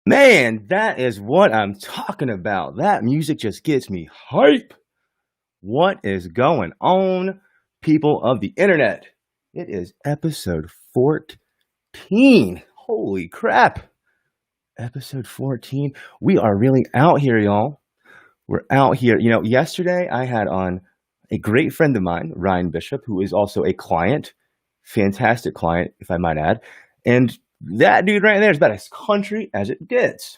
Man, that is what I'm talking about. That music just gets me hype. What is going on, people of the internet? It is episode 14. Holy crap. Episode 14. We are really out here, y'all. We're out here. Yesterday I had on a great friend of mine, Ryan Bishop, who is also a client. Fantastic client, if I might add. And that dude right there is about as country as it gets.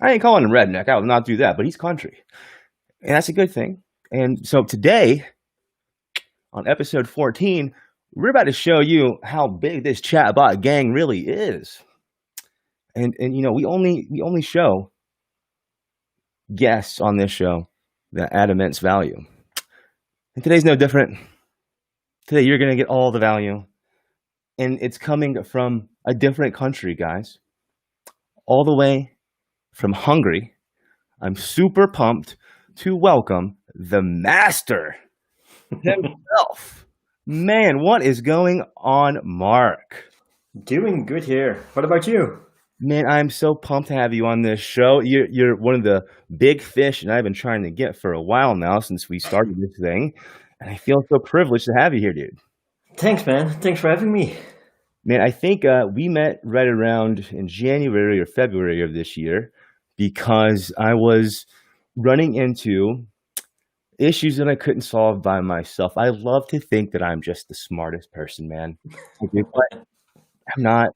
I ain't calling him redneck. I will not do that, but he's country. And that's a good thing. And so today, on episode 14, we're about to show you how big this chatbot gang really is. And we only show guests on this show that add immense value. And today's no different. Today you're going to get all the value. And it's coming from a different country, guys. All the way from Hungary. I'm super pumped to welcome the master himself. Man, what is going on, Mark? Doing good here. What about you? Man, I'm so pumped to have you on this show. You're one of the big fish that I've been trying to get for a while now since we started this thing. And I feel so privileged to have you here, dude. Thanks, man. Thanks for having me. Man, I think we met right around in January or February of this year because I was running into issues that I couldn't solve by myself. I love to think that I'm just the smartest person, man. But I'm not.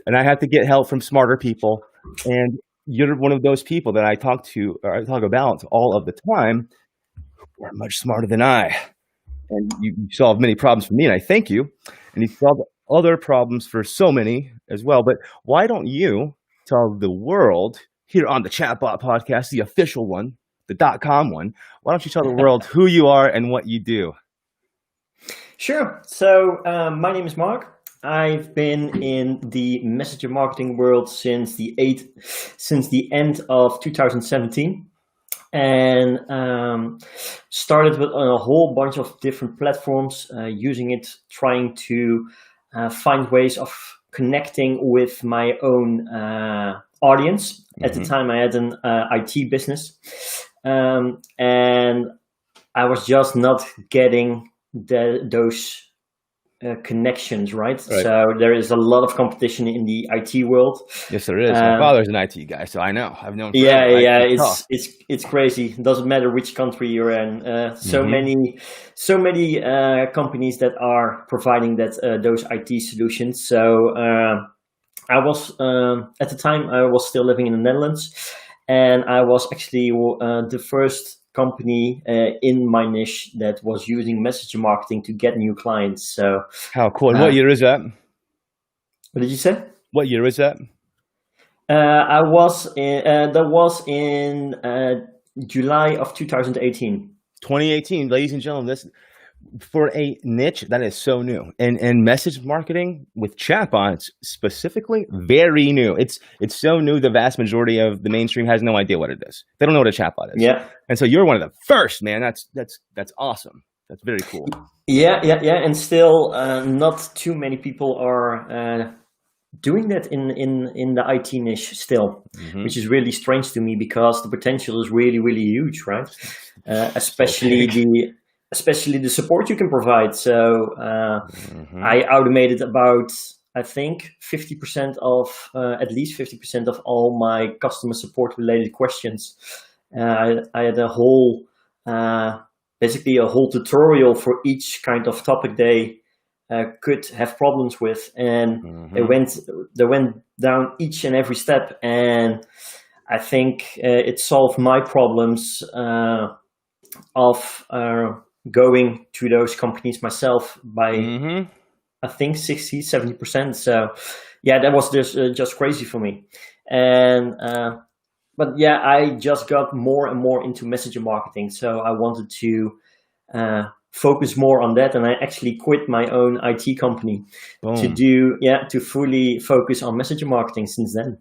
And I have to get help from smarter people. And you're one of those people that I talk about all of the time who are much smarter than I. And you solve many problems for me, and I thank you. And you solve other problems for so many as well. But why don't you tell the world here on the ChatBot Podcast, the official one, the .com one, why don't you tell the world who you are and what you do? Sure. So my name is Mark. I've been in the messenger marketing world since the end of 2017. And started with a whole bunch of different platforms, using it, trying to find ways of connecting with my own audience. At the time, I had an IT business, and I was just not getting those connections, right? So there is a lot of competition in the IT world. Yes, there is. My father's an IT guy, so I know. I've known. It's crazy. It doesn't matter which country you're in. So many companies that are providing those IT solutions. So I was at the time I was still living in the Netherlands, and I was actually the first company in my niche that was using messenger marketing to get new clients. So how cool. And what year is that? What did you say? What year is that? That was in July of 2018. 2018, ladies and gentlemen, this for a niche that is so new, and message marketing with chatbots specifically, very new. It's so new. The vast majority of the mainstream has no idea what it is. They don't know what a chatbot is. Yeah. And so you're one of the first, man. That's awesome. That's very cool. Yeah. And still, not too many people are doing that in the IT niche still, which is really strange to me because the potential is really, really huge, right? Especially the support you can provide. So I automated about, I think, 50% of, at least 50% of all my customer support related questions. I had basically a whole tutorial for each kind of topic they could have problems with. And they went down each and every step. And I think it solved my problems of going to those companies myself by I think 60-70%. So yeah, that was just crazy for me. And but yeah, I just got more and more into messenger marketing, so I wanted to focus more on that, and I actually quit my own IT company to fully focus on messenger marketing since then.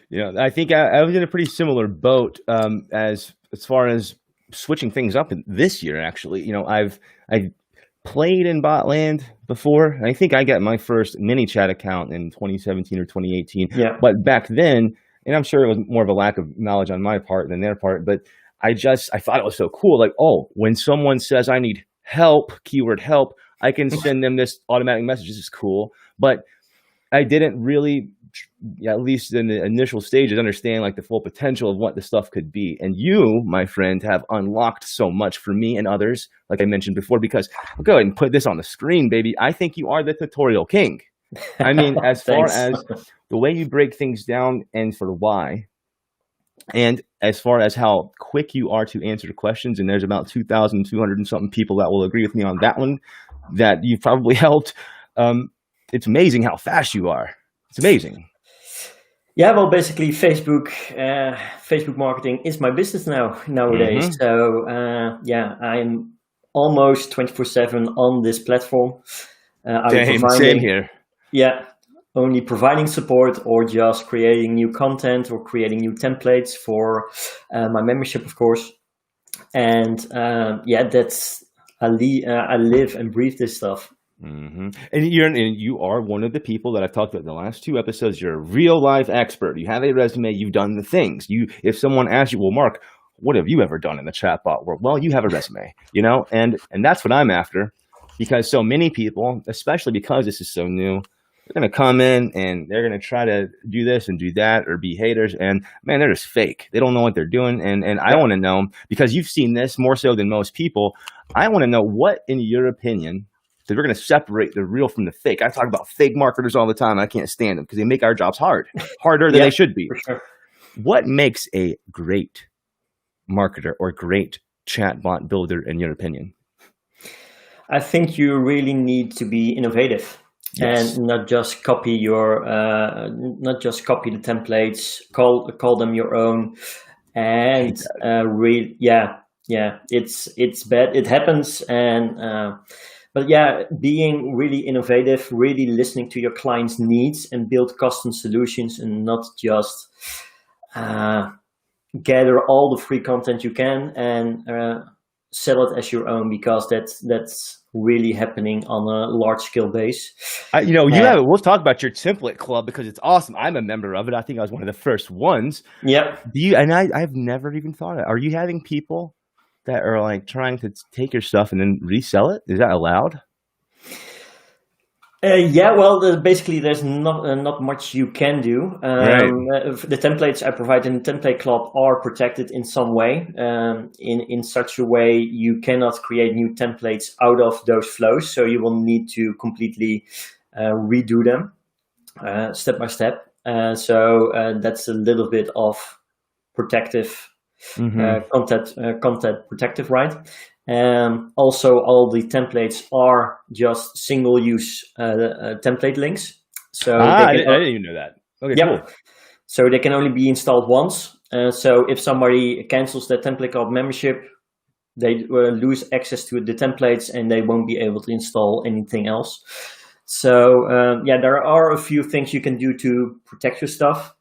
Yeah, I think I was in a pretty similar boat as far as switching things up this year. Actually, I've played in Botland before. I think I got my first mini chat account in 2017 or 2018. Yeah. But back then, And I'm sure it was more of a lack of knowledge on my part than their part, but I thought it was so cool. Like, oh, when someone says I need help, keyword help, I can send them this automatic message. This is cool. But I didn't really, at least in the initial stages, understand like the full potential of what the stuff could be. And you, my friend, have unlocked so much for me and others, like I mentioned before, because I'll go ahead and put this on the screen, baby. I think you are the tutorial king. I mean, as far as the way you break things down and for why, and as far as how quick you are to answer questions, and there's about 2,200 and something people that will agree with me on that one, that you've probably helped. It's amazing how fast you are. It's amazing. Yeah, well, basically, Facebook marketing is my business nowadays. Mm-hmm. So yeah, I'm almost 24/7 on this platform. Same here. Yeah, only providing support or just creating new content or creating new templates for my membership, of course. And yeah, that's I live and breathe this stuff. Mm-hmm. And you are one of the people that I've talked about in the last 2 episodes. You're a real life expert. You have a resume. You've done the things. If someone asks you, well, Mark, what have you ever done in the chatbot world? Well, you have a resume, and that's what I'm after, because so many people, especially because this is so new, they're going to come in and they're going to try to do this and do that or be haters. And man, they're just fake. They don't know what they're doing. And I want to know, because you've seen this more so than most people, I want to know what, in your opinion, that we're going to separate the real from the fake. I talk about fake marketers all the time. I can't stand them because they make our jobs harder than they should be. For sure. What makes a great marketer or great chatbot builder, in your opinion? I think you really need to be innovative. Yes. And not just copy the templates, call them your own, and it's bad. It happens, and but yeah, being really innovative, really listening to your clients' needs, and build custom solutions, and not just gather all the free content you can and sell it as your own, because that's really happening on a large scale base. We'll talk about your template club because it's awesome. I'm a member of it. I think I was one of the first ones. Yep. I've never even thought of it. Are you having people that are like trying to take your stuff and then resell it? Is that allowed? Well, basically, there's not much you can do. The templates I provide in the template club are protected in some way, in such a way you cannot create new templates out of those flows. So you will need to completely redo them step by step. So that's a little bit of protective content protective, right? Also, all the templates are just single-use template links. So I didn't even know that. Okay, yeah, cool. So they can only be installed once. So if somebody cancels their template club membership, they lose access to the templates and they won't be able to install anything else. So there are a few things you can do to protect your stuff.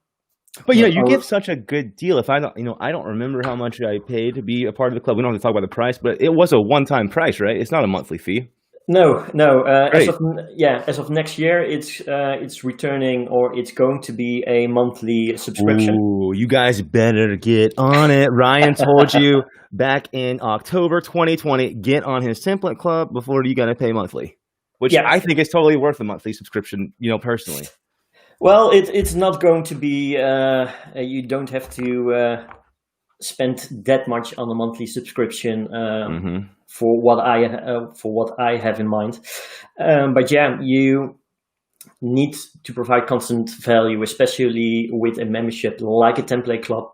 But you give such a good deal. If I don't remember how much I paid to be a part of the club. We don't have to talk about the price, but it was a one-time price, right? It's not a monthly fee. No. As of next year, it's returning, or it's going to be a monthly subscription. Ooh, you guys better get on it. Ryan told you back in October 2020, get on his template club before you got to pay monthly, which I think is totally worth a monthly subscription, personally. Well, it's not going to be. You don't have to spend that much on a monthly subscription for what I have in mind. But yeah, you need to provide constant value, especially with a membership like a template club.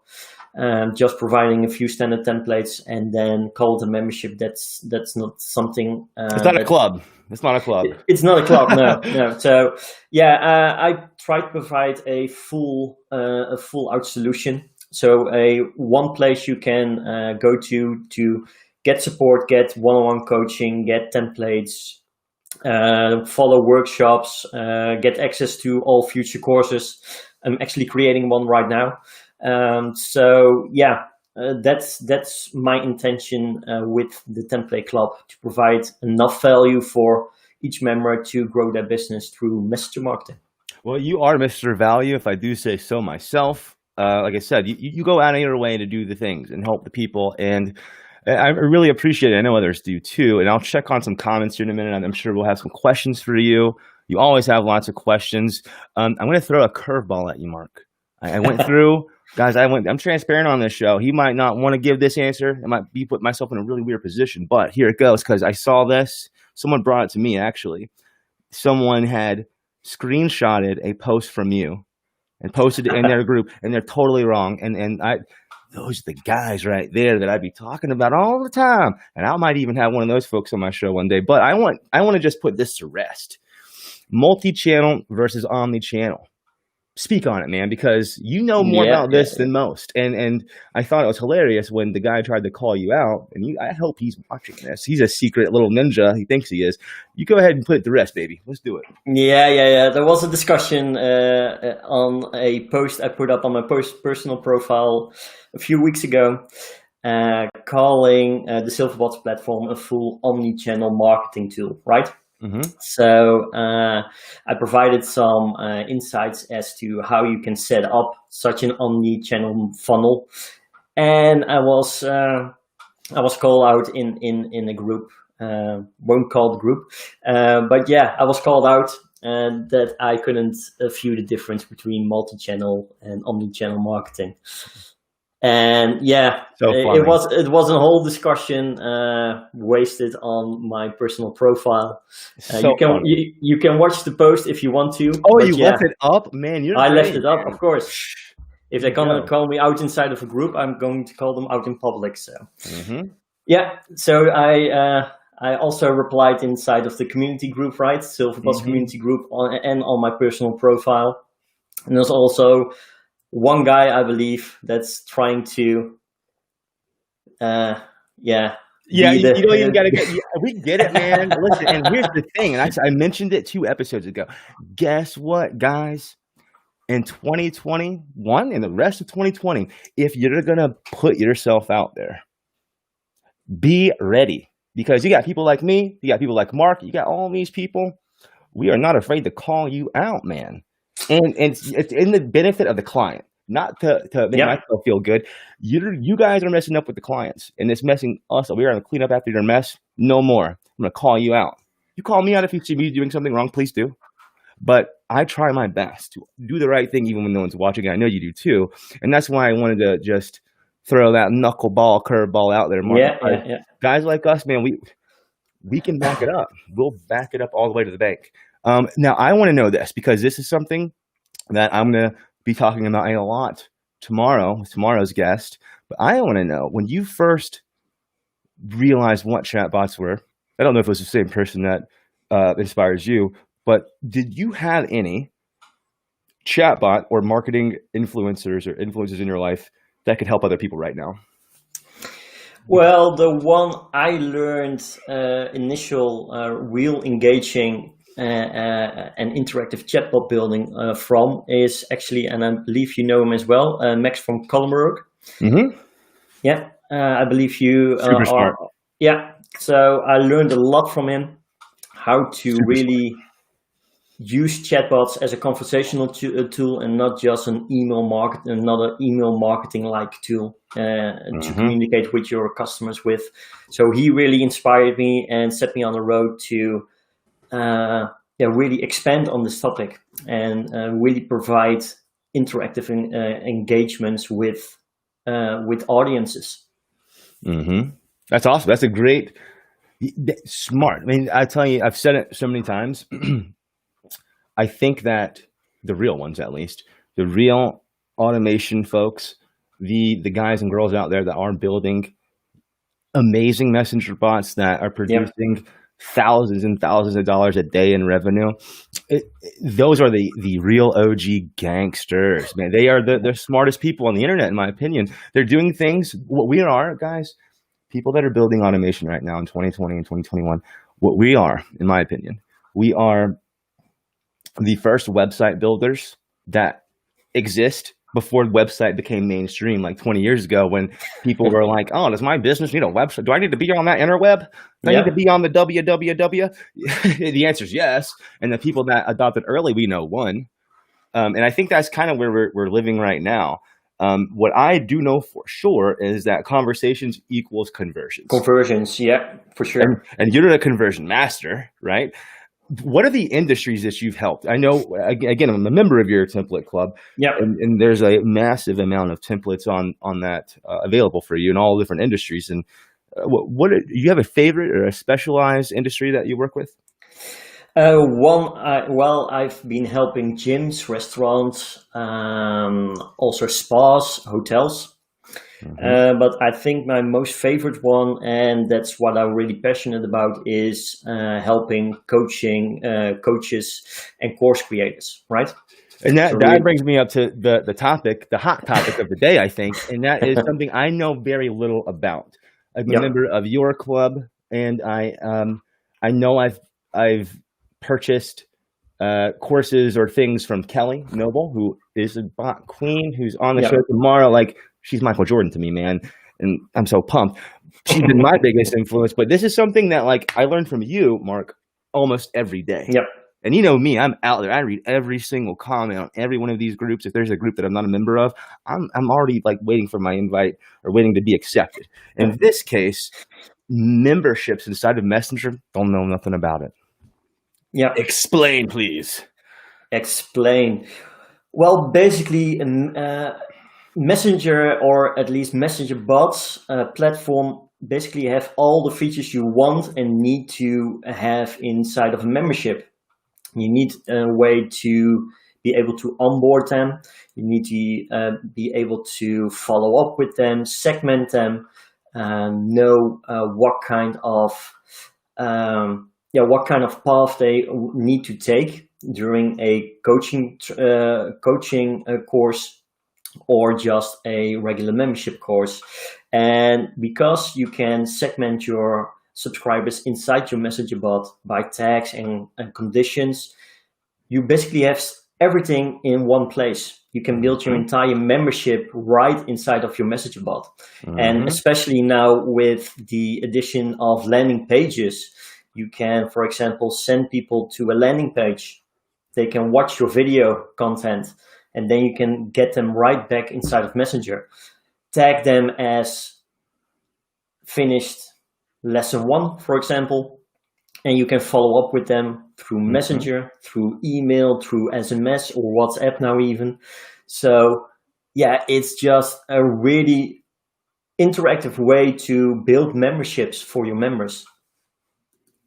Just providing a few standard templates and then call it a membership. That's not something. It's not a club. It's not a club. It's not a club. No. So I try to provide a full out solution. So one place you can go to get support, get one-on-one coaching, get templates, follow workshops, get access to all future courses. I'm actually creating one right now. That's my intention with the template club, to provide enough value for each member to grow their business through messenger marketing. Well, you are Mr. Value, if I do say so myself. like I said, you go out of your way to do the things and help the people, and I really appreciate it. I know others do too, and I'll check on some comments here in a minute. I'm sure we'll have some questions for you. You always have lots of questions. I'm going to throw a curveball at you, Mark. I went through, guys. I'm transparent on this show. He might not want to give this answer. I might be put myself in a really weird position, but here it goes because I saw this. Someone brought it to me actually. Someone had screenshotted a post from you and posted it in their group, and they're totally wrong. And those are the guys right there that I'd be talking about all the time. And I might even have one of those folks on my show one day. But I want to just put this to rest. Multi-channel versus omni-channel. Speak on it, man, because you know more about this than most. And I thought it was hilarious when the guy tried to call you out. And I hope he's watching this. He's a secret little ninja. He thinks he is. You go ahead and put it to rest, baby. Let's do it. Yeah. There was a discussion on a post I put up on my personal profile a few weeks ago, calling the Silf platform a full omni-channel marketing tool, right? Mm-hmm. So I provided some insights as to how you can set up such an omni-channel funnel, and I was called out in a group, won't call the group, but yeah, I was called out that I couldn't view the difference between multi-channel and omni-channel marketing. And yeah, it was a whole discussion wasted on my personal profile. You can watch the post if you want to. Oh, you left it up, man! I left it up, of course. If they're gonna call me out inside of a group, I'm going to call them out in public. So yeah, so I also replied inside of the community group, right? Silverbot's community group, and on my personal profile. And there's also one guy, I believe, that's trying to, you don't even gotta get. We get it, man. Listen, and here's the thing, and I mentioned it 2 episodes ago. Guess what, guys? In 2021 and the rest of 2020, if you're gonna put yourself out there, be ready, because you got people like me, you got people like Mark, you got all these people. We are not afraid to call you out, man. And it's in the benefit of the client, not to make myself feel good. You guys are messing up with the clients, and it's messing us up. We're going to clean up after your mess. No more. I'm going to call you out. You call me out if you see me doing something wrong, please do. But I try my best to do the right thing even when no one's watching. I know you do too. And that's why I wanted to just throw that knuckleball, curveball out there, Mark. Yeah. Guys like us, man, we can back it up. We'll back it up all the way to the bank. Now, I want to know this, because this is something that I'm going to be talking about a lot tomorrow with tomorrow's guest. But I want to know, when you first realized what chatbots were, I don't know if it was the same person that inspires you, but did you have any chatbot or marketing influencers or influencers in your life that could help other people right now? Well, the one I learned initial real engaging and interactive chatbot building from is actually, and I believe you know him as well, Max from Collenberg. Mm-hmm. Yeah, I believe you Super smart. Yeah, so I learned a lot from him, how to really use chatbots as a conversational tool and not just another email marketing like tool to communicate with your customers with. So he really inspired me and set me on the road to really expand on this topic and really provide interactive engagements with audiences. Mm-hmm. That's awesome. That's a great, smart. I mean, I tell you, I've said it so many times. I think that the real ones, at least, the real automation folks, the guys and girls out there that are building amazing messenger bots that are producing thousands and thousands of dollars a day in revenue, those are the real OG gangsters, man. They are the smartest people on the internet, in my opinion. They're doing things, what we are, guys, people that are building automation right now in 2020 and 2021, what we are, in my opinion, we are the first website builders that exist before the website became mainstream, like 20 years ago, when people were like, oh, does my business need a website? Do I need to be on that interweb? Do I need to be on the www? The answer is yes. And the people that adopted early, we know, won. And I think that's kind of where we're living right now. What I do know for sure is that conversations equals conversions. Conversions, yeah, for sure. And you're a conversion master, right? What are the industries that you've helped? I know, again, I'm a member of your template club, and there's a massive amount of templates on that available for you in all different industries. And do you have a favorite or a specialized industry that you work with? I've been helping gyms, restaurants, also spas, hotels. But I think my most favorite one, and that's what I'm really passionate about, is helping coaches and course creators, right? And that brings me up to the hot topic of the day, I think, and that is something I know very little about. I'm a member of your club, and I know I've purchased courses or things from Kelly Noble, who is a bot queen, who's on the show tomorrow. Like, she's Michael Jordan to me, man, and I'm so pumped. She's been my biggest influence, but this is something that, like, I learned from you, Mark, almost every day. And you know me, I'm out there. I read every single comment on every one of these groups. If there's a group that I'm not a member of, I'm already like waiting for my invite or waiting to be accepted. In this case, memberships inside of Messenger, don't know nothing about it. Explain, please. Explain. Well, basically, Messenger, or at least Messenger bots platform, basically have all the features you want and need to have inside of a membership. You need a way to be able to onboard them. You need to be able to follow up with them, segment them, know what kind of path they need to take during a coaching course, or just a regular membership course. And because you can segment your subscribers inside your Messenger bot by tags and conditions, you basically have everything in one place. You can build your entire membership right inside of your Messenger bot. And especially now with the addition of landing pages, you can, for example, send people to a landing page. They can watch your video content, and then you can get them right back inside of Messenger. Tag them as finished lesson 1, for example, and you can follow up with them through Messenger, through email, through SMS or WhatsApp now even. So yeah, it's just a really interactive way to build memberships for your members.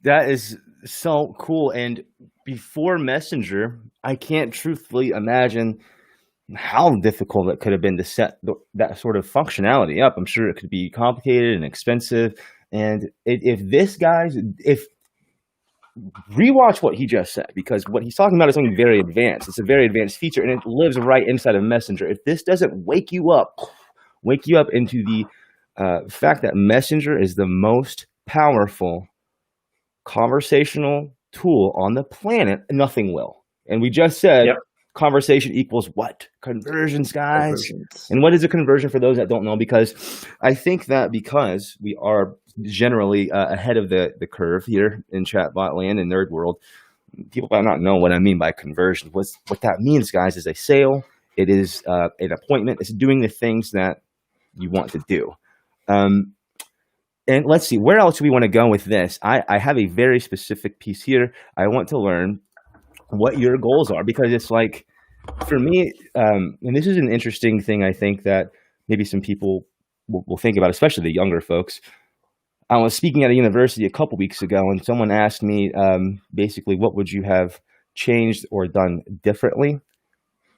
That is so cool. And before Messenger, I can't truthfully imagine how difficult it could have been to set that sort of functionality up. I'm sure it could be complicated and expensive. And if rewatch what he just said, because what he's talking about is something very advanced. It's a very advanced feature, and it lives right inside of Messenger. If this doesn't wake you up into the fact that Messenger is the most powerful conversational tool on the planet, nothing will. And we just said conversation equals what? Conversions, guys. And what is a conversion for those that don't know? Because I think that because we are generally ahead of the curve here in chatbot land and nerd world, people might not know what I mean by conversion. What that means, guys, is a sale. It is an appointment. It's doing the things that you want to do. And let's see, where else do we want to go with this? I have a very specific piece here. I want to learn what your goals are, because it's like, for me, and this is an interesting thing, I think, that maybe some people will think about, especially the younger folks. I was speaking at a university a couple weeks ago, and someone asked me, basically, what would you have changed or done differently?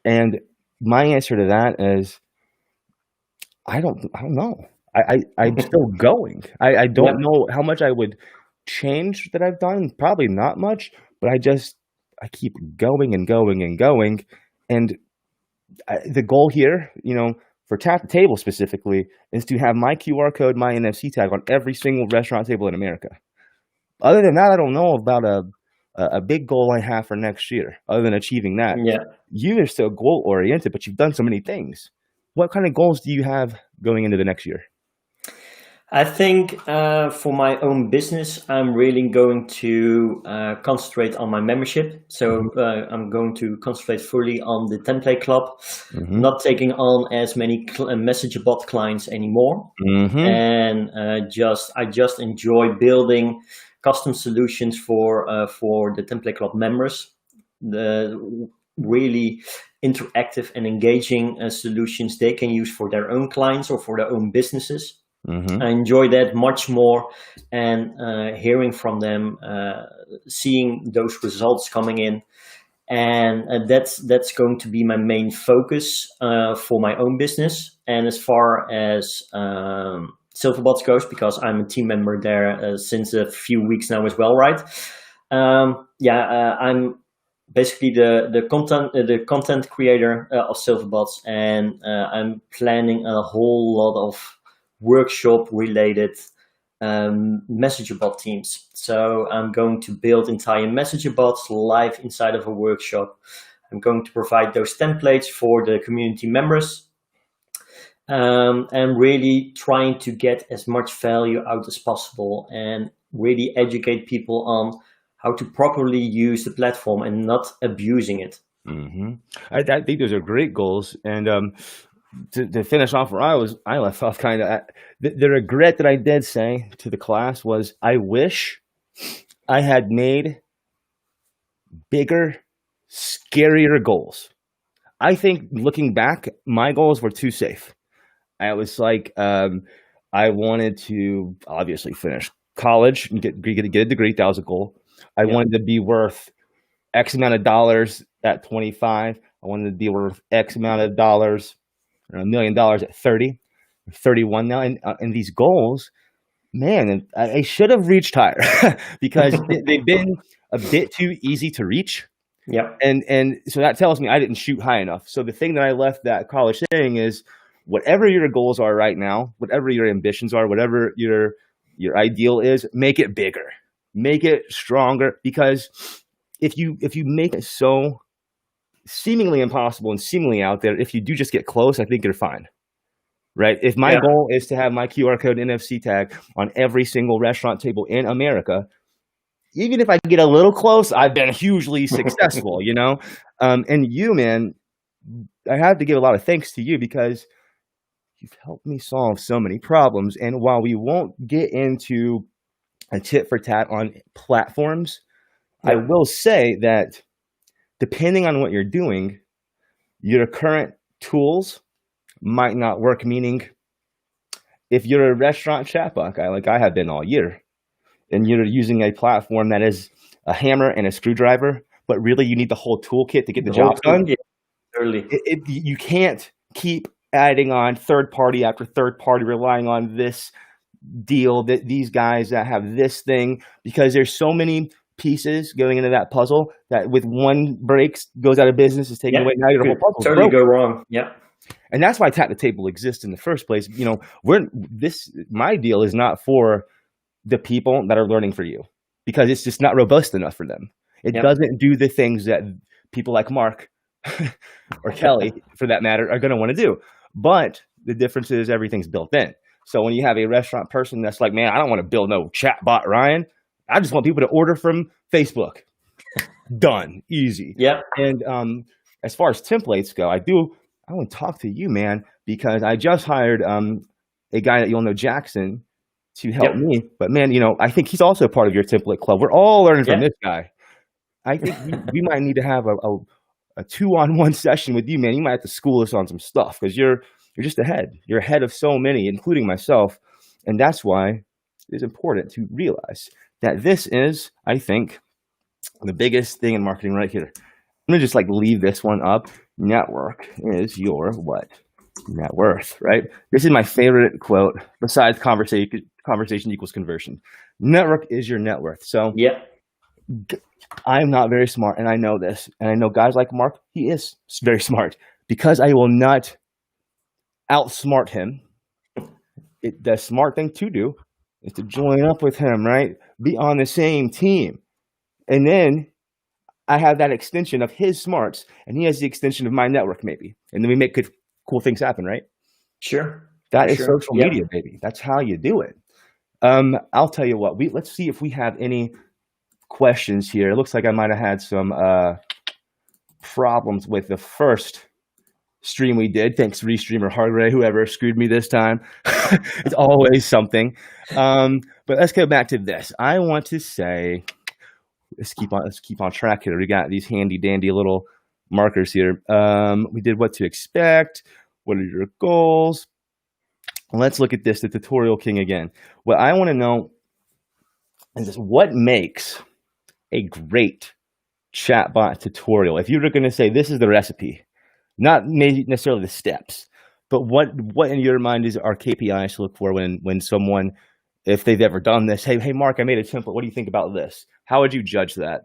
And my answer to that is, I don't know. I'm still going. I don't know how much I would change that I've done. Probably not much, but I keep going and going and going. And the goal here, for Tap the Table specifically, is to have my QR code, my NFC tag on every single restaurant table in America. Other than that, I don't know about a big goal I have for next year, other than achieving that. You are still goal oriented, but you've done so many things. What kind of goals do you have going into the next year? I think for my own business, I'm really going to concentrate on my membership. So I'm going to concentrate fully on the template club, not taking on as many MessageBot clients anymore. And I just enjoy building custom solutions for the template club members. The really interactive and engaging solutions they can use for their own clients or for their own businesses. I enjoy that much more, and hearing from them, seeing those results coming in, and that's going to be my main focus for my own business. And as far as Silverbots goes, because I'm a team member there since a few weeks now as well, right? I'm basically the content creator of Silverbots, and I'm planning a whole lot of workshop related MessageBot teams. So I'm going to build entire MessageBots live inside of a workshop. I'm going to provide those templates for the community members, and really trying to get as much value out as possible and really educate people on how to properly use the platform and not abusing it. I think those are great goals. And to finish off where I left off kind of, the regret that I did say to the class was I wish I had made bigger, scarier goals. I think looking back, my goals were too safe. I was like, I wanted to obviously finish college and get a degree. That was a goal. I wanted to be worth X amount of dollars at 25. I wanted to be worth X amount of dollars, $1 million at 30, 31 now. And these goals, man, I should have reached higher because they've been a bit too easy to reach. Yeah. And so that tells me I didn't shoot high enough. So the thing that I left that college saying is, whatever your goals are right now, whatever your ambitions are, whatever your ideal is, make it bigger, make it stronger. Because if you make it so seemingly impossible and seemingly out there, if you do just get close, I think you're fine. Right? If my goal is to have my QR code NFC tag on every single restaurant table in America, even if I get a little close, I've been hugely successful, you know? And you, man, I have to give a lot of thanks to you because you've helped me solve so many problems. And while we won't get into a tit for tat on platforms, I will say that depending on what you're doing, your current tools might not work. Meaning, if you're a restaurant chatbot guy like I have been all year, and you're using a platform that is a hammer and a screwdriver, but really you need the whole toolkit to get the job done. You can't keep adding on third party after third party, relying on this deal, that these guys that have this thing, because there's so many pieces going into that puzzle that with one breaks goes out of business, is taken away. Now your whole puzzle totally go wrong. Yeah. And that's why Tap the Table exists in the first place. You know, my deal is not for the people that are learning for you, because it's just not robust enough for them. It doesn't do the things that people like Mark or Kelly, for that matter, are going to want to do. But the difference is everything's built in. So when you have a restaurant person that's like, man, I don't want to build no chatbot, Ryan. I just want people to order from Facebook. Done. Easy. Yeah. And as far as templates go, I want to talk to you, man, because I just hired a guy that you'll know, Jackson, to help me. But man, you know, I think he's also part of your template club. We're all learning from this guy. I think we might need to have a 2-on-1 session with you, man. You might have to school us on some stuff, because you're just ahead. You're ahead of so many, including myself. And that's why it is important to realize that this is, I think, the biggest thing in marketing right here. I'm going to just leave this one up. Network is your what? Net worth, right? This is my favorite quote besides conversation equals conversion. Network is your net worth. So I'm not very smart, and I know this. And I know guys like Mark, he is very smart, because I will not outsmart him. The smart thing to do is to join up with him, right? Be on the same team. And then I have that extension of his smarts, and he has the extension of my network, maybe. And then we make cool things happen, right? Sure. That For is sure. social Yeah. media, baby. That's how you do it. I'll tell you what. Let's see if we have any questions here. It looks like I might have had some problems with the first stream we did. Thanks, Restreamer Hargray, whoever screwed me this time. It's always something. But let's go back to this. I want to say, let's keep on track here. We got these handy dandy little markers here. We did what to expect. What are your goals? Let's look at this, the tutorial king again. What I want to know is this: what makes a great chatbot tutorial? If you were going to say this is the recipe, not maybe necessarily the steps, but what in your mind is our KPIs to look for when someone, if they've ever done this, hey Mark, I made a template. What do you think about this? How would you judge that?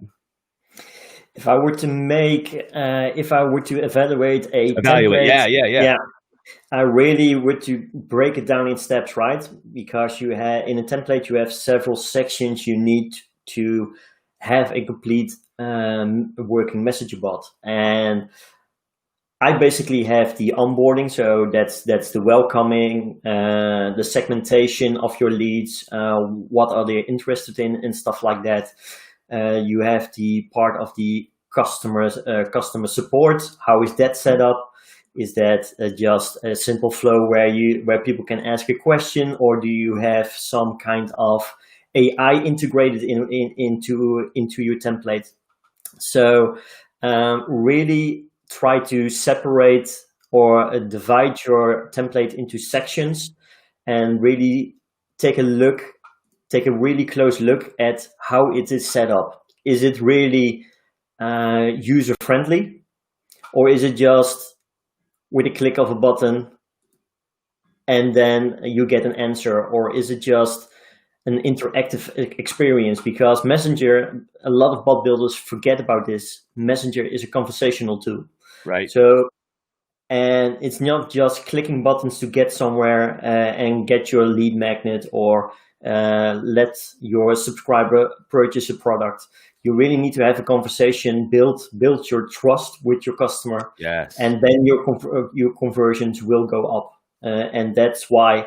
If I were to evaluate a template, yeah. I really would to break it down in steps, right? Because you have in a template you have several sections you need to have a complete working messenger bot. And I basically have the onboarding, so that's the welcoming, the segmentation of your leads, what are they interested in, and stuff like that. You have the part of the customer support. How is that set up? Is that just a simple flow where people can ask a question, or do you have some kind of AI integrated into your template? So really try to separate or divide your template into sections, and really take a really close look at how it is set up. Is it really user friendly, or is it just with a click of a button and then you get an answer, or is it just an interactive experience? Because Messenger, a lot of bot builders forget about this. Messenger is a conversational tool. Right. So, and it's not just clicking buttons to get somewhere and get your lead magnet, or let your subscriber purchase a product. You really need to have a conversation, build your trust with your customer. Yes. And then your conversions will go up. And that's why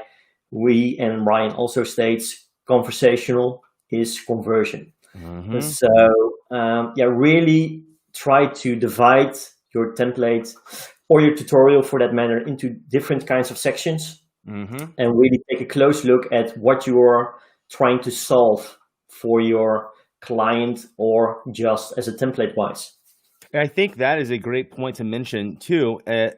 we, and Ryan also states, conversational is conversion. Mm-hmm. So really try to divide your template or your tutorial for that matter into different kinds of sections, and really take a close look at what you are trying to solve for your client, or just as a template wise. I think that is a great point to mention too. And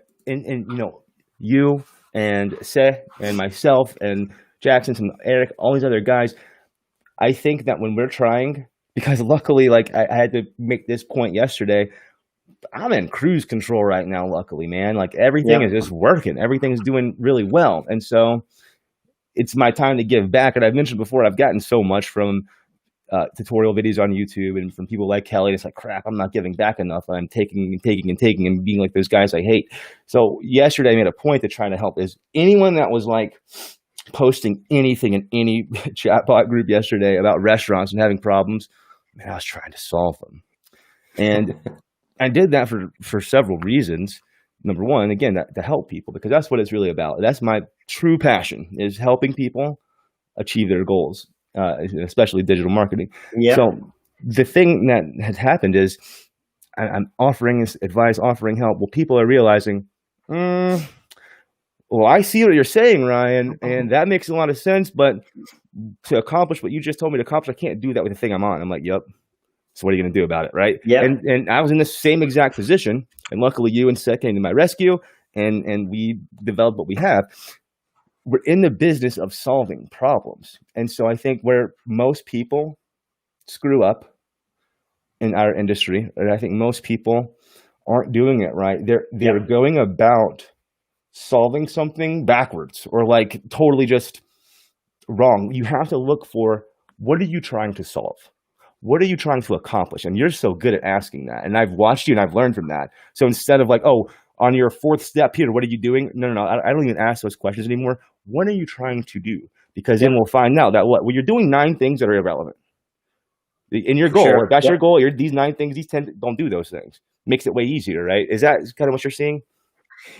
you and Seth and myself and Jackson and Eric, all these other guys, I think that when we're trying, because luckily, like I had to make this point yesterday, I'm in cruise control right now, luckily, man. Like everything is just working. Everything's doing really well. And so it's my time to give back. And I've mentioned before, I've gotten so much from tutorial videos on YouTube and from people like Kelly. It's like, crap, I'm not giving back enough. I'm taking and being like those guys I hate. So yesterday I made a point to try to help is anyone that was like posting anything in any chatbot group yesterday about restaurants and having problems, man, I was trying to solve them. And I did that for several reasons. Number one, again, to help people, because that's what it's really about. That's my true passion, is helping people achieve their goals, especially digital marketing. Yeah. So the thing that has happened is I'm offering this advice, offering help. Well, people are realizing, well, I see what you're saying, Ryan, and that makes a lot of sense, but to accomplish what you just told me to accomplish, I can't do that with the thing I'm on. I'm like, yep. So what are you going to do about it, right? Yeah. And I was in the same exact position, and luckily you and Seth came to my rescue, and we developed what we have. We're in the business of solving problems. And so I think where most people screw up in our industry, and I think most people aren't doing it right, they're going about solving something backwards, or like totally just wrong. You have to look for, what are you trying to solve? What are you trying to accomplish? And you're so good at asking that. And I've watched you and I've learned from that. So instead of like, oh, on your fourth step, Peter, what are you doing? No. I don't even ask those questions anymore. What are you trying to do? Because then we'll find out that you're doing 9 things that are irrelevant. In your goal, if that's your goal, these 9 things, these 10, don't do those things. Makes it way easier, right? Is that kind of what you're seeing?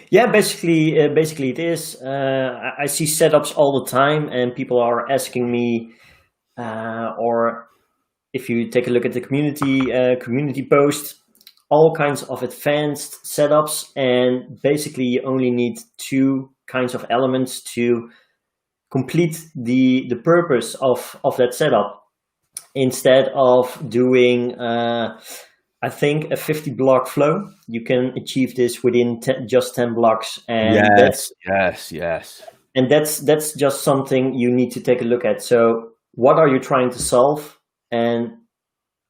Yeah, basically it is. I see setups all the time, and people are asking me, or if you take a look at the community post, all kinds of advanced setups, and basically you only need two kinds of elements to complete the purpose of that setup. Instead of doing I think a 50 block flow, you can achieve this within just 10 blocks, and Yes. that's just something you need to take a look at. So what are you trying to solve? And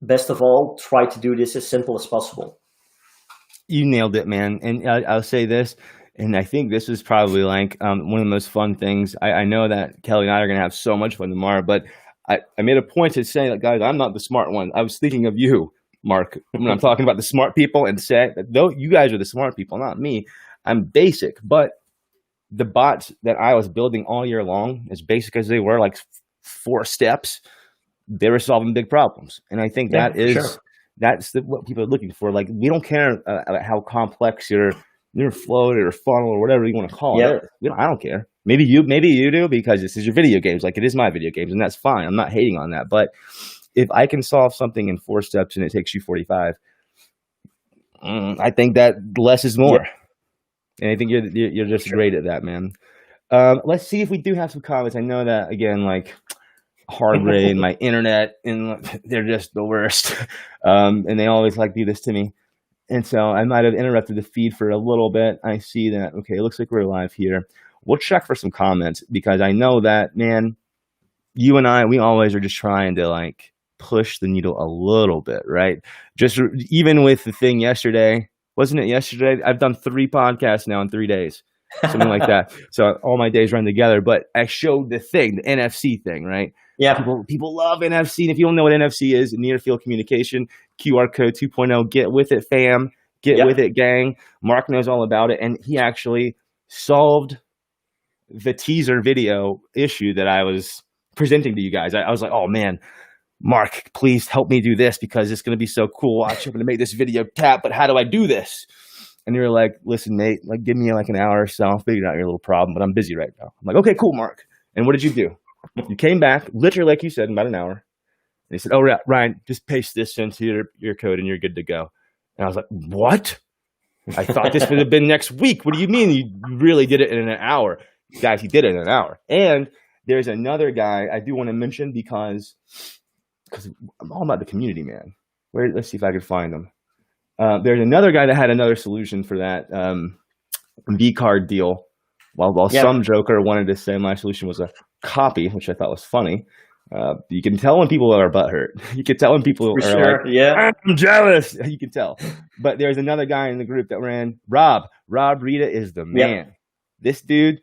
best of all, try to do this as simple as possible. You nailed it, man. And I'll say this, and I think this is probably like one of the most fun things. I know that Kelly and I are going to have so much fun tomorrow, but I made a point to say, like, guys, I'm not the smart one. I was thinking of you, Mark, when I'm talking about the smart people, and say, though you guys are the smart people, not me. I'm basic, but the bots that I was building all year long, as basic as they were, like 4 steps, they were solving big problems. And I think that's what people are looking for. Like, we don't care about how complex your flow or funnel or whatever you want to call it. I don't care. Maybe you do, because this is your video games. Like, it is my video games, and that's fine. I'm not hating on that. But if I can solve something in 4 steps and it takes you 45, I think that less is more. And I think you're just great at that, man. Let's see if we do have some comments. I know that, again, like, Hardray and my internet, and they're just the worst. And they always like do this to me. And so I might have interrupted the feed for a little bit. I see that. Okay, it looks like we're live here. We'll check for some comments, because I know that, man, you and we always are just trying to, like, push the needle a little bit, right? Just even with the thing yesterday, wasn't it yesterday? I've done 3 podcasts now in 3 days, something like that. So all my days run together. But I showed the thing, the NFC thing, right? Yeah. People love NFC. And if you don't know what NFC is, near field communication, QR code 2.0, get with it, fam. Get with it, gang. Mark knows all about it. And he actually solved the teaser video issue that I was presenting to you guys. I was like, oh, man, Mark, please help me do this, because it's going to be so cool. Watch, I'm going to make this video tap, but how do I do this? And you're like, listen, Nate, like, give me like an hour or so. I'll figure out your little problem, but I'm busy right now. I'm like, okay, cool, Mark. And what did you do? You came back, literally, like you said, in about an hour. And he said, oh, Ryan, just paste this into your code and you're good to go. And I was like, what? I thought this would have been next week. What do you mean you really did it in an hour? Guys, he did it in an hour. And there's another guy I do want to mention, because I'm all about the community, man. Let's see if I can find him. There's another guy that had another solution for that V-card deal. While some joker wanted to say my solution was a copy, which I thought was funny. You can tell when people are butthurt. You can tell when people are like, I'm jealous. You can tell. But there's another guy in the group that ran, Robrita is the man. Yep. This dude,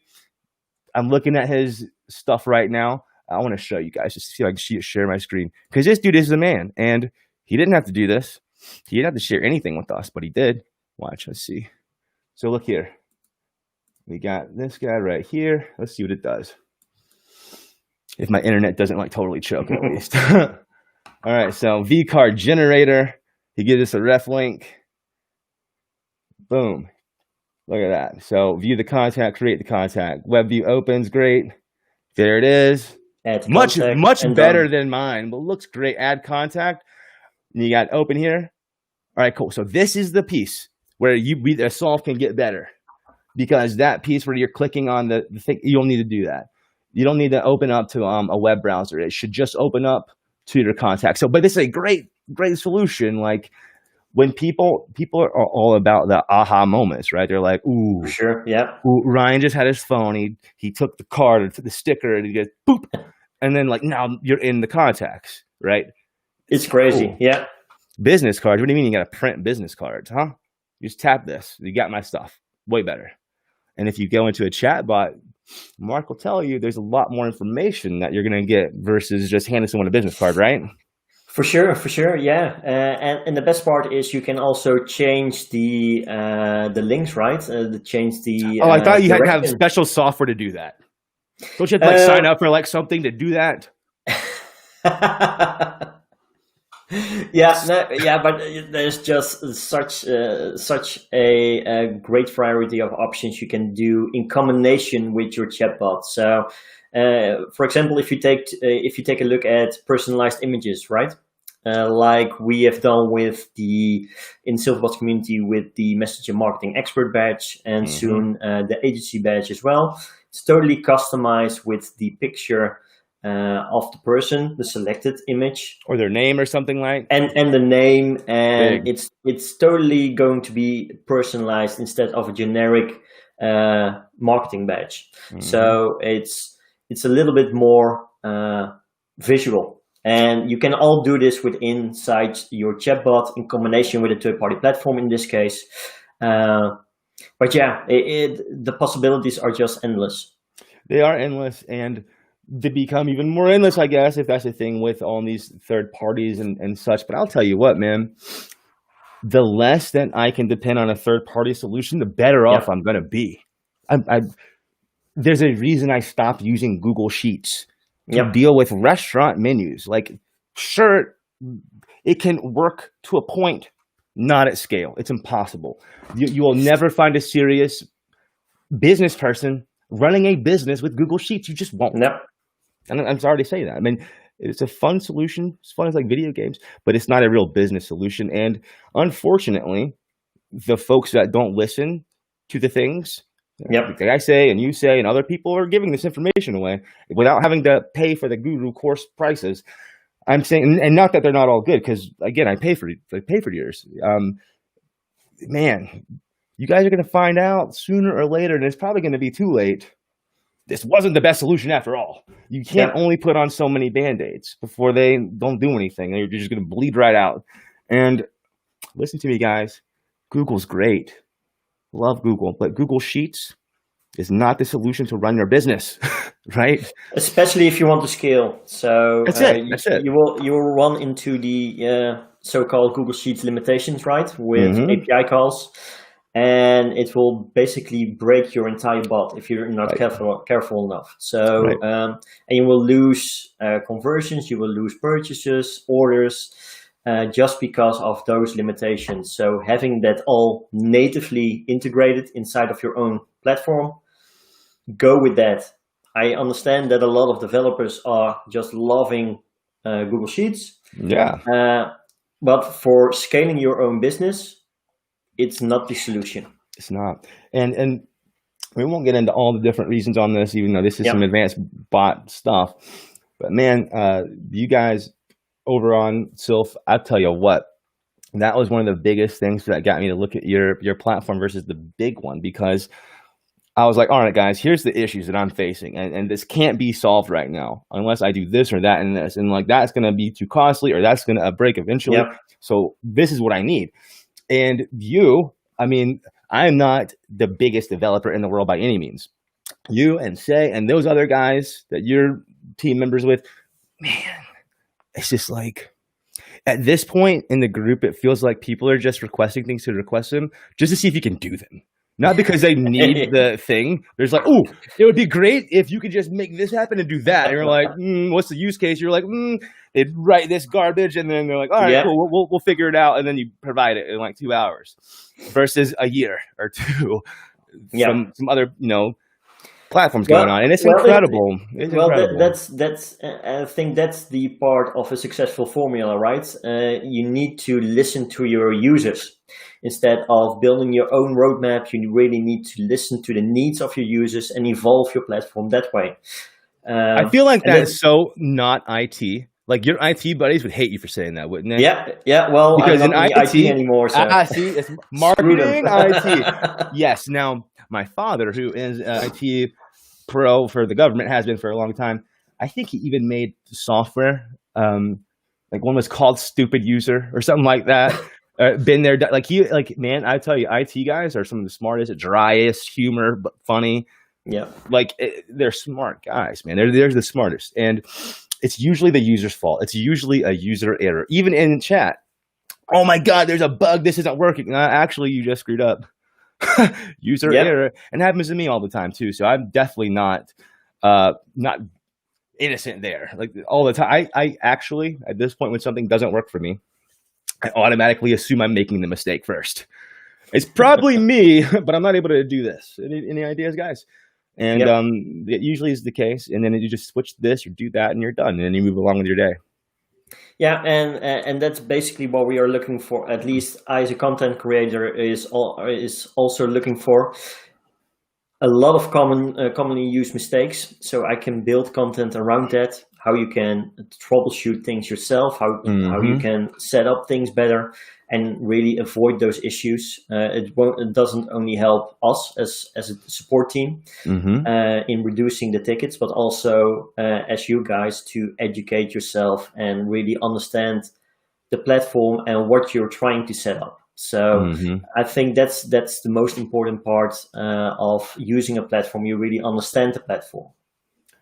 I'm looking at his stuff right now. I want to show you guys, just to see if I can share my screen, because this dude is the man, and he didn't have to do this. He didn't have to share anything with us, but he did. Watch, let's see. So look here. We got this guy right here. Let's see what it does. If my internet doesn't like totally choke, at least. All right, so V-card generator. He gives us a ref link. Boom. Look at that. So view the contact, create the contact. Web view opens, great. There it is. Much better than mine, but looks great. Add contact. And you got open here. All right, cool. So this is the piece where the solve can get better, because that piece where you're clicking on the thing, you don't need to do that. You don't need to open up to a web browser. It should just open up to your contact. So, but this is a great solution. Like, when people are all about the aha moments, right? They're like, ooh, sure, yeah. Ooh, Ryan just had his phone. He took the card or took the sticker, and he goes boop, and then like now you're in the contacts, right? It's crazy, cool. Yeah. Business cards. What do you mean you got to print business cards, huh? You just tap this. You got my stuff. Way better. And if you go into a chatbot, Mark will tell you there's a lot more information that you're going to get versus just handing someone a business card, right? For sure, yeah. And the best part is you can also change the links, right? Change the. Oh, I thought you had to have special software to do that. Don't you have to sign up for like something to do that? But there's just such a great variety of options you can do in combination with your chatbot. So, for example, if you take a look at personalized images, right? Like we have done with in Silfbot community with the Messenger Marketing Expert badge and soon the agency badge as well. It's totally customized with the picture of the person, the selected image, or their name or something like, and the name, and it's totally going to be personalized instead of a generic marketing badge. So it's a little bit more visual. And you can all do this inside your chatbot in combination with a third-party platform in this case. But yeah, the possibilities are just endless. They are endless, and they become even more endless, I guess, if that's the thing with all these third parties and such. But I'll tell you what, man, the less that I can depend on a third-party solution, the better off I'm going to be. There's a reason I stopped using Google Sheets to deal with restaurant menus. Like, sure, it can work to a point, not at scale. It's impossible. You will never find a serious business person running a business with Google Sheets. You just won't. Yep. And I'm sorry to say that. I mean, it's a fun solution. It's fun as like video games, but it's not a real business solution. And unfortunately, the folks that don't listen to the things like I say and you say and other people are giving this information away without having to pay for the guru course prices. I'm saying, and not that they're not all good, because again, I pay for yours. Man, you guys are going to find out sooner or later, and it's probably going to be too late. This wasn't the best solution after all. You can't only put on so many Band-Aids before they don't do anything. You're just going to bleed right out. And listen to me, guys. Google's great. Love Google, but Google Sheets is not the solution to run your business, right? Especially if you want to scale. So that's it. You will run into the so-called Google Sheets limitations, right? With API calls. And it will basically break your entire bot if you're not careful enough. So, and you will lose conversions, you will lose purchases, orders, just because of those limitations. So having that all natively integrated inside of your own platform, go with that. I understand that a lot of developers are just loving Google Sheets. But for scaling your own business, it's not the solution. It's not. And we won't get into all the different reasons on this, even though this is some advanced bot stuff. But man, you guys over on Silf, I tell you what, that was one of the biggest things that got me to look at your platform versus the big one, because I was like, all right, guys, here's the issues that I'm facing. And this can't be solved right now unless I do this or that and this. And like, that's going to be too costly, or that's going to break eventually. So this is what I need. And I mean, I'm not the biggest developer in the world by any means. You and Say and those other guys that you're team members with, man, it's just like, at this point in the group, it feels like people are just requesting things to request them just to see if you can do them. Not because they need the thing. There's like, oh, it would be great if you could just make this happen and do that. And you're like, what's the use case? You're like, they'd write this garbage, and then they're like, all right, cool, we'll figure it out, and then you provide it in like 2 hours, versus a year or two from some other platforms going on, and it's incredible. That's I think that's the part of a successful formula, right? You need to listen to your users. Instead of building your own roadmap, you really need to listen to the needs of your users and evolve your platform that way. I feel like that is so not IT. Like, your IT buddies would hate you for saying that, wouldn't they? Yeah. Well, because I'm not in IT anymore. So. See, it's marketing, IT. Yes. Now, my father, who is an IT pro for the government, has been for a long time. I think he even made software. Like, one was called Stupid User or something like that. Been there, man, I tell you, IT guys are some of the smartest, driest humor, but funny. Yeah. Like, they're smart guys, man. They're the smartest. And it's usually the user's fault. It's usually a user error. Even in chat. Oh my God, there's a bug. This isn't working. Actually, you just screwed up. User error. And it happens to me all the time too. So I'm definitely not innocent there, like all the time. I actually, at this point, when something doesn't work for me, I automatically assume I'm making the mistake first. It's probably me, but I'm not able to do this. Any ideas, guys? And it usually is the case. And then you just switch this or do that, and you're done. And then you move along with your day. Yeah, and that's basically what we are looking for. At least I, as a content creator, is also looking for a lot of commonly used mistakes, so I can build content around that. How you can troubleshoot things yourself, how you can set up things better, and really avoid those issues. It doesn't only help us as a support team in reducing the tickets, but also as you guys to educate yourself and really understand the platform and what you're trying to set up. So I think that's the most important part of using a platform. You really understand the platform.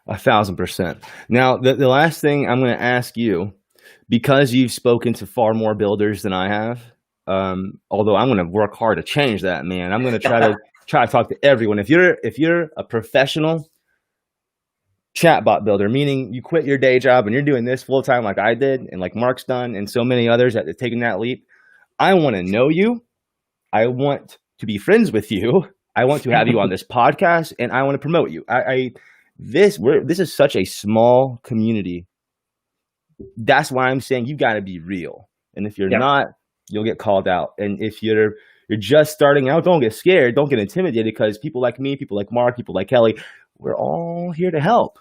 1,000%. Now, the last thing I'm going to ask you, because you've spoken to far more builders than I have, although I'm going to work hard to change that, man. I'm going to try to talk to everyone. If you're a professional chatbot builder, meaning you quit your day job and you're doing this full time like I did and like Mark's done and so many others that have taken that leap, I want to know you. I want to be friends with you. I want to have you on this podcast, and I want to promote you. This is such a small community. That's why I'm saying you got to be real. And if you're not, you'll get called out. And if you're just starting out, don't get scared. Don't get intimidated, because people like me, people like Mark, people like Kelly, we're all here to help.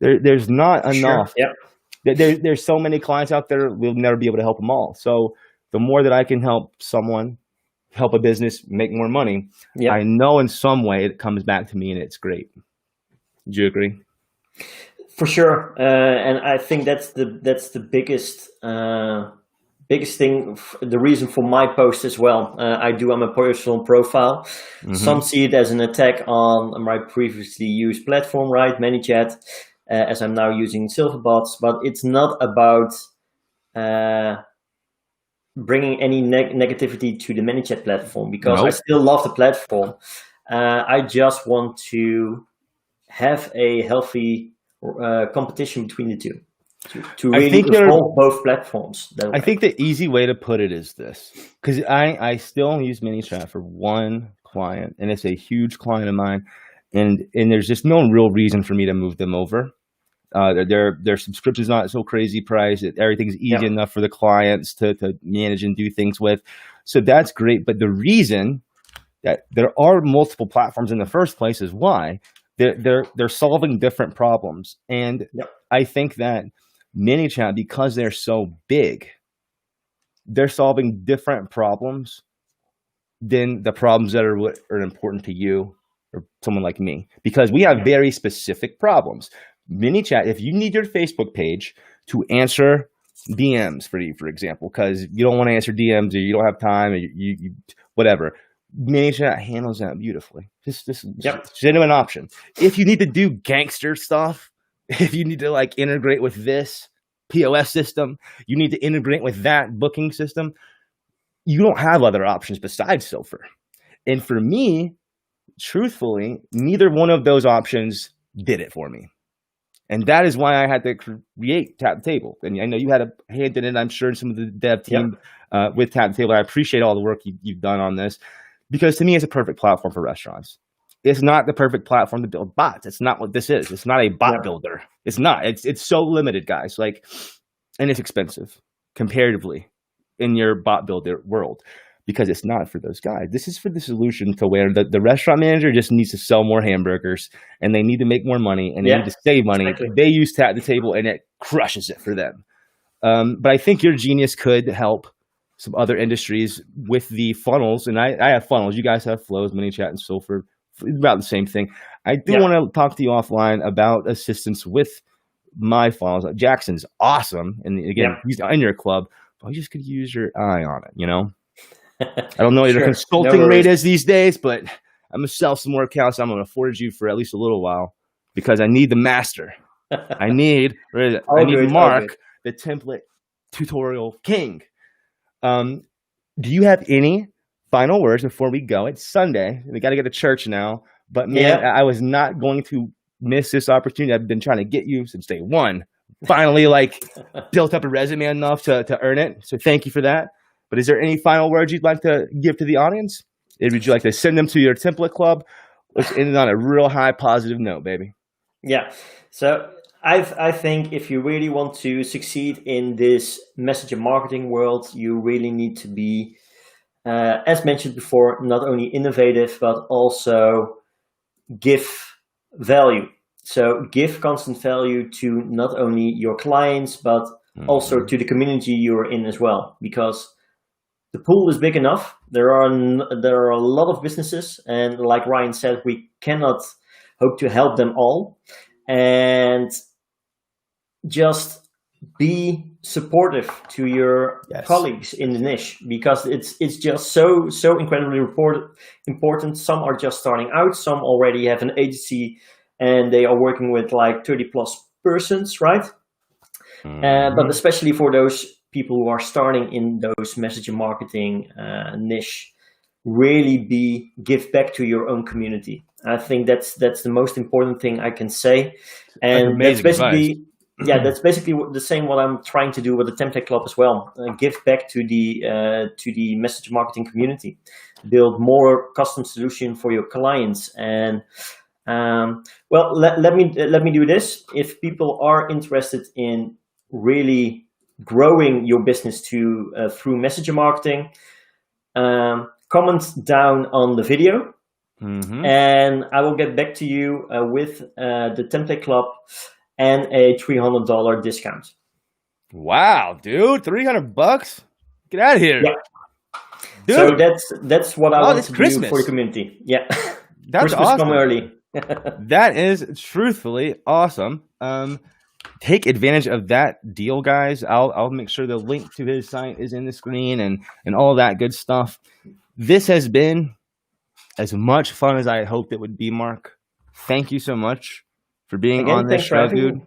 There's not enough. There's so many clients out there. We'll never be able to help them all. So the more that I can help someone, help a business make more money, I know in some way it comes back to me, and it's great. Do you agree? For sure, and I think that's the biggest thing. The reason for my post as well. I do on my personal profile. Some see it as an attack on my previously used platform, right, ManyChat, as I'm now using Silverbots. But it's not about bringing any negativity to the ManyChat platform, because I still love the platform. I just want to have a healthy competition between the two to really evolve both platforms. I think the easy way to put it is this, because I still use ManyChat for one client, and it's a huge client of mine, and there's just no real reason for me to move them over. Their subscription's not so crazy priced. Everything's easy enough for the clients to manage and do things with. So that's great. But the reason that there are multiple platforms in the first place is why they're solving different problems. And I think that ManyChat, because they're so big, they're solving different problems than the problems that are important to you or someone like me, because we have very specific problems. ManyChat, if you need your Facebook page to answer DMs for you, for example, because you don't want to answer DMs or you don't have time or you whatever, ManyChat handles that beautifully. Just genuine option. If you need to do gangster stuff, if you need to like integrate with this POS system, you need to integrate with that booking system, you don't have other options besides Silver. And for me, truthfully, neither one of those options did it for me. And that is why I had to create Tap the Table. And I know you had a hand in it, I'm sure, in some of the dev team with Tap the Table. I appreciate all the work you've done on this, because to me, it's a perfect platform for restaurants. It's not the perfect platform to build bots. It's not what this is. It's not a bot builder. It's not. It's so limited, guys. Like, and it's expensive comparatively in your bot builder world, because it's not for those guys. This is for the solution to where the restaurant manager just needs to sell more hamburgers, and they need to make more money, and they need to save money. Exactly. They use Tap the Table, and it crushes it for them. But I think your genius could help some other industries with the funnels. And I have funnels. You guys have flows, ManyChat, and so forth. About the same thing. I do want to talk to you offline about assistance with my funnels. Jackson's awesome. And again, he's in your club, but I just could use your eye on it, you know? I don't know what your consulting rate is these days, but I'm going to sell some more accounts. I'm going to afford you for at least a little while, because I need the master. I need Mark, the template tutorial king. Do you have any final words before we go? It's Sunday. We got to get to church now. But man, I was not going to miss this opportunity. I've been trying to get you since day one. Finally, like, built up a resume enough to earn it. So thank you for that. But is there any final words you'd like to give to the audience? Would you like to send them to your template club? Let's end it on a real high positive note, baby. Yeah. So I think if you really want to succeed in this messenger marketing world, you really need to be, as mentioned before, not only innovative, but also give value. So give constant value to not only your clients, but also to the community you're in as well, because the pool is big enough. There are a lot of businesses, and like Ryan said, we cannot hope to help them all. And just be supportive to your colleagues in the niche, because it's just so incredibly important. Some are just starting out, some already have an agency and they are working with like 30 plus persons, right? But especially for those people who are starting in those messenger marketing niche, really give back to your own community. I think that's the most important thing I can say. And that's basically that's basically the same what I'm trying to do with the Template Club as well. Give back to the message marketing community, build more custom solution for your clients. And let me do this. If people are interested in really growing your business through messenger marketing, comment down on the video. And I will get back to you with the Template Club and a $300 discount. Wow, dude, $300? Get out of here! Yeah. Dude. So that's what I want to do for the community. Yeah, that's Christmas awesome. Come early. That is truthfully awesome. Take advantage of that deal, guys. I'll make sure the link to his site is in the screen and all that good stuff. This has been as much fun as I hoped it would be, Mark. Thank you so much for being on this show, dude.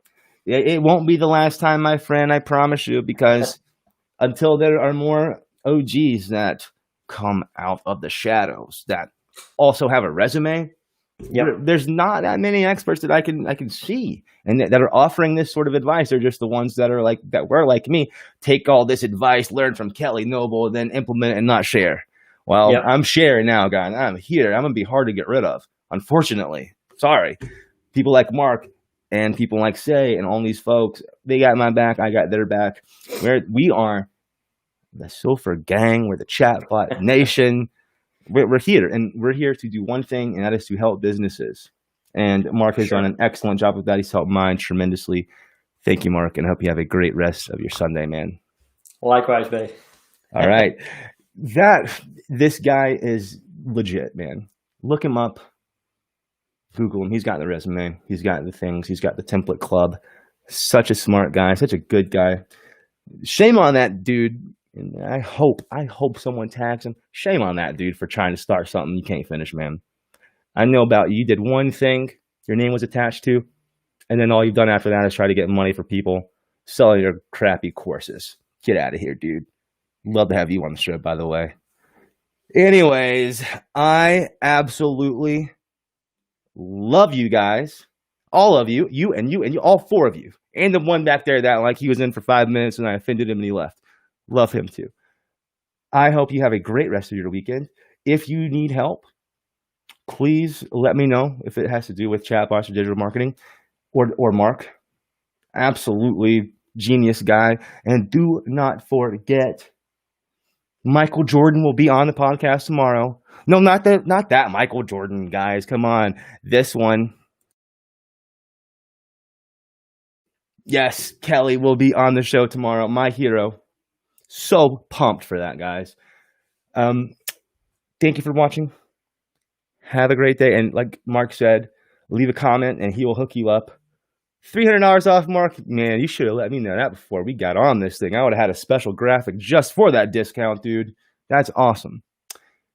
It won't be the last time, my friend, I promise you, because until there are more OGs that come out of the shadows that also have a resume, there's not that many experts that I can see and that are offering this sort of advice. They're just the ones that were like me, take all this advice, learn from Kelly Noble, then implement it and not share. Well, I'm sharing now, guys. I'm here. I'm going to be hard to get rid of, unfortunately. Sorry. People like Mark and people like Say and all these folks, they got my back. I got their back. We are the Silfer gang. We're the ChatBot Nation. We're here, and we're here to do one thing, and that is to help businesses. And Mark has done an excellent job with that. He's helped mine tremendously. Thank you, Mark, and I hope you have a great rest of your Sunday, man. Likewise, babe. All right. This guy is legit, man. Look him up. Google him. He's got the resume. He's got the things. He's got the Template Club. Such a smart guy. Such a good guy. Shame on that dude. And I hope someone tags him. Shame on that dude for trying to start something you can't finish, man. I know about you. You did one thing your name was attached to, and then all you've done after that is try to get money for people selling your crappy courses. Get out of here, dude. Love to have you on the show, by the way. Anyways, I absolutely love you guys. All of you. You, all four of you. And the one back there that like he was in for 5 minutes and I offended him and he left. Love him too. I hope you have a great rest of your weekend. If you need help, please let me know if it has to do with chatbots or digital marketing or Mark. Absolutely genius guy. And do not forget, Michael Jordan will be on the podcast tomorrow. No, not that Michael Jordan, guys. Come on. This one. Yes, Kelly will be on the show tomorrow. My hero. So pumped for that, guys. Thank you for watching. Have a great day. And like Mark said, leave a comment and he will hook you up. $300 off, Mark. Man, you should have let me know that before we got on this thing. I would have had a special graphic just for that discount, dude. That's awesome.